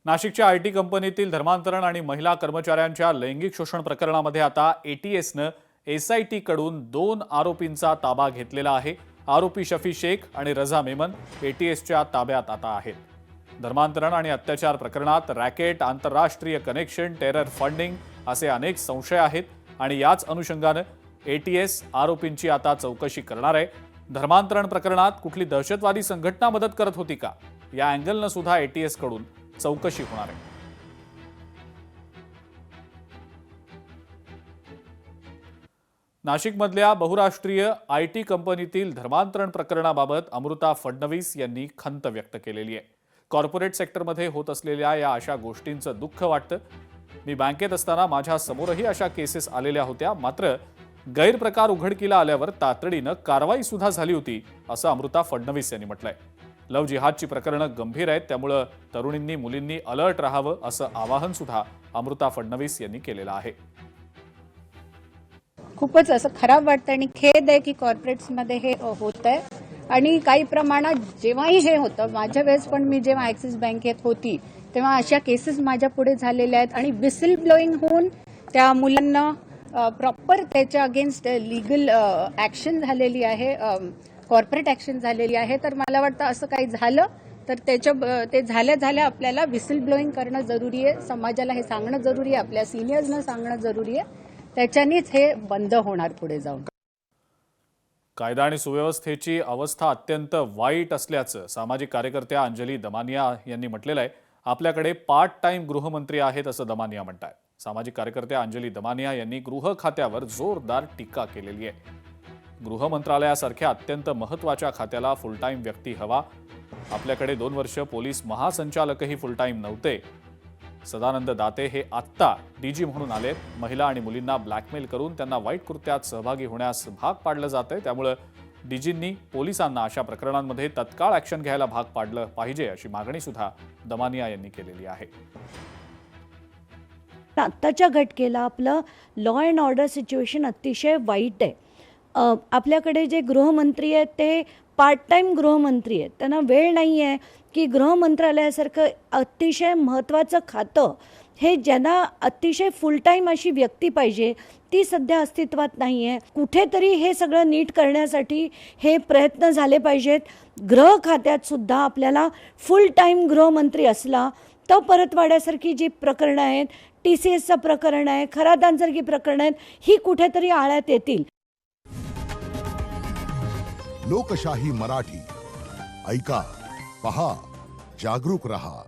नाशिकच्या आयटी कंपनीतील धर्मांतरण आणि महिला कर्मचाऱ्यांच्या लैंगिक शोषण प्रकरणामध्ये आता एटीएसनं एसआयटी कडून 2 आरोपींचा ताबा घेतलेला आहे। आरोपी शफी शेख आणि रजा मेमन एटीएसच्या ताब्यात आता आहेत। धर्मांतरण आणि अत्याचार प्रकरणात रॅकेट, आंतरराष्ट्रीय कनेक्शन, टेरर फंडिंग असे अनेक संशय आहेत आणि याच अनुषंगाने एटीएस आरोपींची आता चौकशी करणार आहे। धर्मांतरण प्रकरणात कुठली दहशतवादी संघटना मदत करत होती का, या अँगलने सुद्धा एटीएस कडून चौकशी होणार आहे। नाशिकमधल्या बहुराष्ट्रीय आयटी कंपनीतील धर्मांतरण प्रकरणाबाबत अमृता फडणवीस यांनी खंत व्यक्त केलेली आहे। कॉर्पोरेट सेक्टरमध्ये होत असलेल्या या अशा गोष्टींचं दुःख वाटतं। मी बँकेत असताना माझ्या समोरही अशा केसेस आलेल्या होत्या, मात्र गैरप्रकार उघडकीला आल्यावर तातडीनं कारवाई सुद्धा झाली होती, असं अमृता फडणवीस यांनी म्हटलंय। लव जिहादची प्रकरणं गंभीर आहेत, त्यामुळे तरुणींनी मुलींनी अलर्ट राहावं असं आवाहन सुद्धा अमृता फडणवीस यांनी केलेलं आहे। खूपच असं खराब वाटतं आणि खेद आहे की कॉर्पोरेट्समध्ये हे होत आहे आणि काही प्रमाणात जेव्हाही हे होतं, माझ्या वेळेस पण मी जेव्हा ॲक्सिस बँकेत होती तेव्हा अशा केसेस माझ्या पुढे झालेल्या आहेत आणि विसिल ब्लोईंग होऊन त्या मुलांना प्रॉपर त्याच्या अगेन्स्ट लीगल ॲक्शन झालेली आहे, कॉर्पोरेट ॲक्शन झालेली आहे। तर मला वाटतं असं काही झालं तर ते झाल्या आपल्याला विसिल ब्लोईंग करणं जरुरी आहे, समाजाला हे सांगणं जरुरी आहे, आपल्या सिनियर्सना सांगणं जरुरी आहे, त्याच्यानेच हे बंद होणार पुढे जाऊन। कायदा आणि सुव्यवस्थेची अवस्था अत्यंत वाईट असल्याचं सामाजिक कार्यकर्त्या अंजली दमानिया यांनी म्हटलेलं आहे। आपल्याकडे पार्ट टाइम गृहमंत्री आहेत असं दमानिया म्हणतात। सामाजिक कार्यकर्त्या अंजली दमानिया यांनी गृह खात्यावर जोरदार टीका केलेली आहे। गृह मंत्रालयासारख्या अत्यंत महत्त्वाच्या खात्याला फुल टाइम व्यक्ती हवा। आपल्याकडे 2 वर्ष पोलीस महासंचालकही फुल टाइम नव्हते। सदानंद दाते हे आत्ता डीजी म्हणून आले। महिला आणि मुलींना ब्लॅकमेल करून त्यांना वाईट कृत्यात सहभागी होण्यास भाग पाडलं जातंय, त्यामुळे डीजींनी पोलिसांना अशा प्रकरणांमध्ये तत्काळ ॲक्शन घ्यायला भाग पाडलं पाहिजे, अशी मागणी सुद्धा दमानिया यांनी केलेली आहे। आत्ताच्या घटकेला आपलं लॉ अँड ऑर्डर सिच्युएशन अतिशय वाईट आहे। आपल्याकडे जे गृहमंत्री आहेत ते पार्ट टाइम गृहमंत्री आहेत, त्यांना वेळ नाही आहे की गृह मंत्रालयासारखं अतिशय महत्त्वाचं खातं हे ज्यांना अतिशय फुल टाईम अशी व्यक्ती पाहिजे ती सध्या अस्तित्वात नाही आहे। कुठेतरी हे सगळं नीट करण्यासाठी हे प्रयत्न झाले पाहिजेत। गृह खात्यात सुद्धा आपल्याला फुल टाईम गृहमंत्री असला तर परतवाड्यासारखी जी प्रकरणं आहेत, TCSचं प्रकरण आहे, खरातांसारखी प्रकरणं आहेत, ही कुठेतरी आळ्यात येतील। लोकशाही मराठी ऐका, पहा, जागरूक रहा।